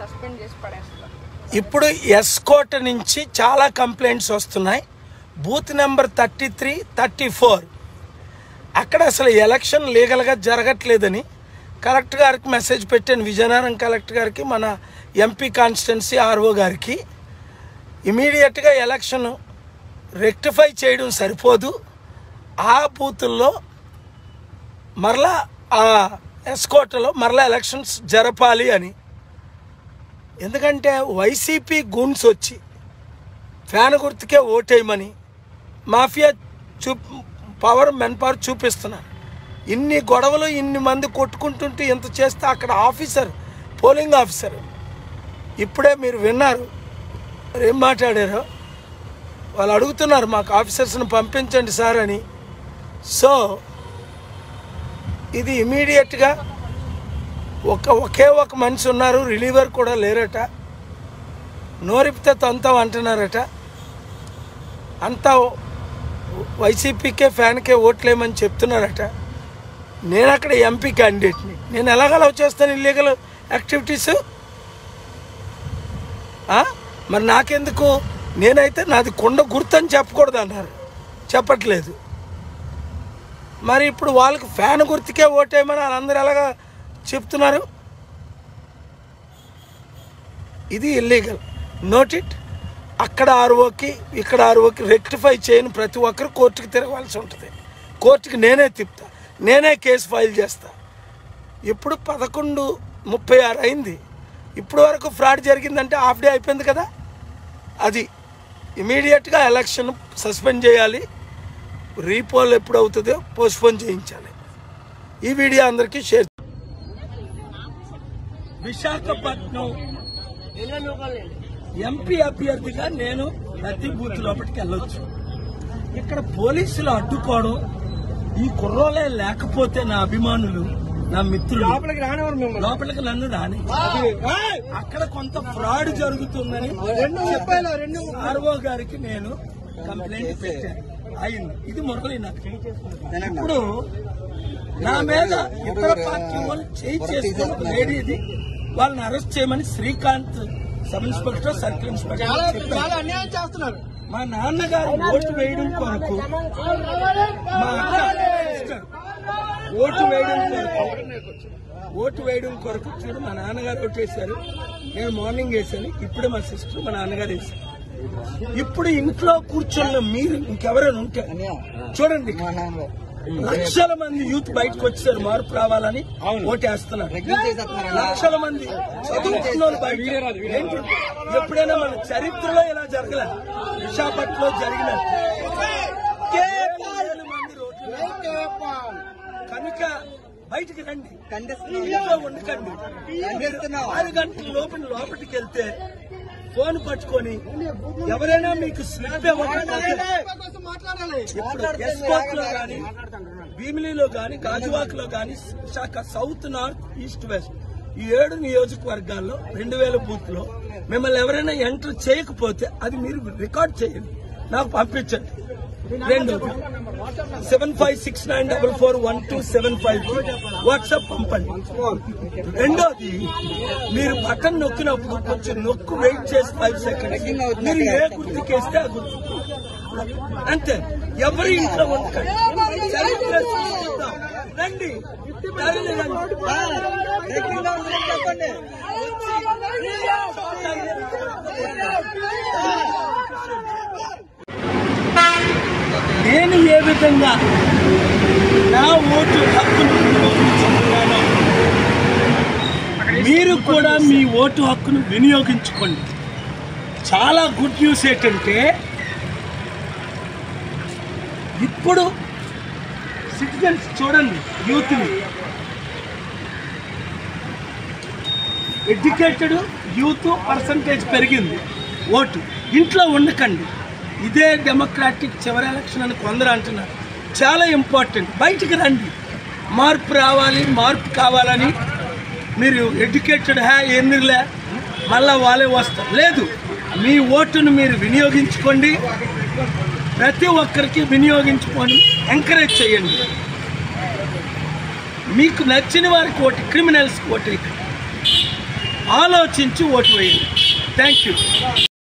Suspend చేసి పడేస్తారు. ఇప్పుడు ఎస్కోట నుంచి చాలా కంప్లైంట్స్ వస్తున్నాయి. బూత్ నెంబర్ 33, 34 అక్కడ అసలు ఎలక్షన్ లీగల్గా జరగట్లేదని కలెక్టర్ గారికి మెసేజ్ పెట్టాను. విజయనగరం కలెక్టర్ గారికి, మన ఎంపీ కాన్స్టిట్యున్సీ ఆర్ఓ గారికి. ఇమీడియట్గా ఎలక్షన్ రెక్టిఫై చేయడం సరిపోదు, ఆ బూతుల్లో మరలా ఆ ఎస్కోటలో మరలా ఎలక్షన్స్ జరపాలి అని. ఎందుకంటే వైసీపీ గూన్స్ వచ్చి ఫ్యాన్ గుర్తుకే ఓటేయమని మాఫియా మెన్ పవర్ చూపిస్తున్నారు. ఇన్ని గొడవలు, ఇన్ని మంది కొట్టుకుంటుంటే ఇంత చేస్తే అక్కడ ఆఫీసర్, పోలింగ్ ఆఫీసర్, ఇప్పుడే మీరు విన్నారు ఏం మాట్లాడారో. వాళ్ళు అడుగుతున్నారు మాకు ఆఫీసర్స్ని పంపించండి సార్ అని. సో ఇది ఇమీడియట్గా ఒకే ఒక మనిషి ఉన్నారు, రిలీవర్ కూడా లేరట. నోరిపితే తంతం అంటున్నారట. అంతా వైసీపీకే ఫ్యాన్కే ఓట్లేమని చెప్తున్నారట. నేను అక్కడ ఎంపీ క్యాండిడేట్ని, నేను ఎలాగ అలౌ చేస్తాను ఇల్లీగల్ యాక్టివిటీస్? మరి నాకెందుకు? నేనైతే నాది కొండ గుర్తని చెప్పకూడదు అన్నారు, చెప్పట్లేదు. మరి ఇప్పుడు వాళ్ళకి ఫ్యాన్ గుర్తుకే ఓటేయమని వాళ్ళందరూ ఎలాగా చెప్తున్నారు? ఇది ఇల్లీగల్. Note it. అక్కడ ఆర్ఓకి ఇక్కడ ఆర్ఓకి రెక్టిఫై చేయని ప్రతి ఒక్కరు కోర్టుకి తిరగవలసి ఉంటుంది. కోర్టుకి నేనే తిప్పుతా, నేనే కేసు ఫైల్ చేస్తా. ఇప్పుడు 11:36 అయింది. ఇప్పుడు వరకు ఫ్రాడ్ జరిగిందంటే హాఫ్ డే అయిపోయింది కదా. అది ఇమీడియట్గా ఎలక్షన్ సస్పెండ్ చేయాలి. రీపోల్ ఎప్పుడు అవుతుందో పోస్ట్పోన్ చేయించాలి. ఈ వీడియో అందరికీ షేర్. విశాఖపట్నం ఎంపీ అభ్యర్థిగా నేను ప్రతి బూత్ లోపలికి వెళ్ళొచ్చు. ఇక్కడ పోలీసులు అడ్డుకోవడం, ఈ కుర్రోలే లేకపోతే నా అభిమానులు, నా మిత్రులు లోపలికి నన్ను రాని. అక్కడ కొంత ఫ్రాడ్ జరుగుతుందని ఆర్ఓ గారికి నేను కంప్లైంట్ పెట్టాను, అయింది. ఇది మురళి నాకు. ఇప్పుడు నా మీద ఇతర పార్టీ వాళ్ళు చేసుకున్న లేడీది, వాళ్ళని అరెస్ట్ చేయమని Srikanth sub inspector, circle inspector మా నాన్నగారు ఓటు వేయడం కొరకు, మా అక్క ఓటు వేయడం కొరకు చూడు, మా నాన్నగారు ఓటు వేశారు, నేను మార్నింగ్ వేసాను. ఇప్పుడే మా సిస్టర్ మా నాన్నగారు వేశారు. ఇప్పుడు ఇంట్లో కూర్చొని మీరు ఇంకెవరైనా ఉంటే చూడండి, లక్షల మంది యూత్ బయటకు వచ్చారు, మార్పు రావాలని ఓటేస్తున్నారు. లక్షల మంది చదువుకున్న బయట. ఎప్పుడైనా మన చరిత్రలో ఇలా జరగలేదు, విశాఖపట్నంలో జరిగినట్టు. కనుక బయటికి రండి, ఇంట్లో ఉండకండి. 6 గంటల లోపలికి వెళ్తే ఫోన్ పట్టుకొని ఎవరైనా మీకు స్లిప్ ఇవ్వకపోతే, ఇప్పుడు ఎస్కోట్ లో గానీ, భీమిలీలో గానీ, గాజువాకలో గానీ, Visakha south, north, east, west ఈ 7 నియోజకవర్గాల్లో 2000 బూత్ లో మిమ్మల్ని ఎవరైనా ఎంటర్ చేయకపోతే అది మీరు రికార్డ్ చేయండి, నాకు పంపించండి. రెండోది 7569441275 వాట్సాప్ పంపండి. రెండోది, మీరు బటన్ నొక్కినప్పుడు కొంచెం నొక్కు వెయిట్ చేసి 5 సెకండ్స్ మీరు ఏ గుర్తుకేస్తే ఆ గుర్తు అంతే. ఎవరి ఇంట్లో ఉండకండి, చరిత్ర సృష్టిద్దాం. రండి, నేను ఏ విధంగా నా ఓటు హక్కును వినియోగించుకున్నానో మీరు కూడా మీ ఓటు హక్కును వినియోగించుకోండి. చాలా గుడ్ న్యూస్ ఏంటంటే, ఇప్పుడు సిటిజన్స్ చూడండి, యూత్ని, ఎడ్యుకేటెడ్ యూత్ పర్సంటేజ్ పెరిగింది. ఓటు ఇంట్లో ఉండకండి. ఇదే డెమోక్రాటిక్ చివరి ఎలక్షన్ అని కొందరు అంటున్నారు. చాలా ఇంపార్టెంట్. బయటికి రండి, మార్పు రావాలి, మార్పు కావాలని. మీరు ఎడ్యుకేటెడ్ ఎన్నిలే మళ్ళా వాళ్ళే వస్తారు. లేదు, మీ ఓటును మీరు వినియోగించుకోండి. ప్రతి ఒక్కరికి వినియోగించుకొని ఎంకరేజ్ చేయండి. మీకు నచ్చిన వారికి ఓటు, క్రిమినల్స్కి ఓటు, ఆలోచించి ఓటు వేయండి. Thank you.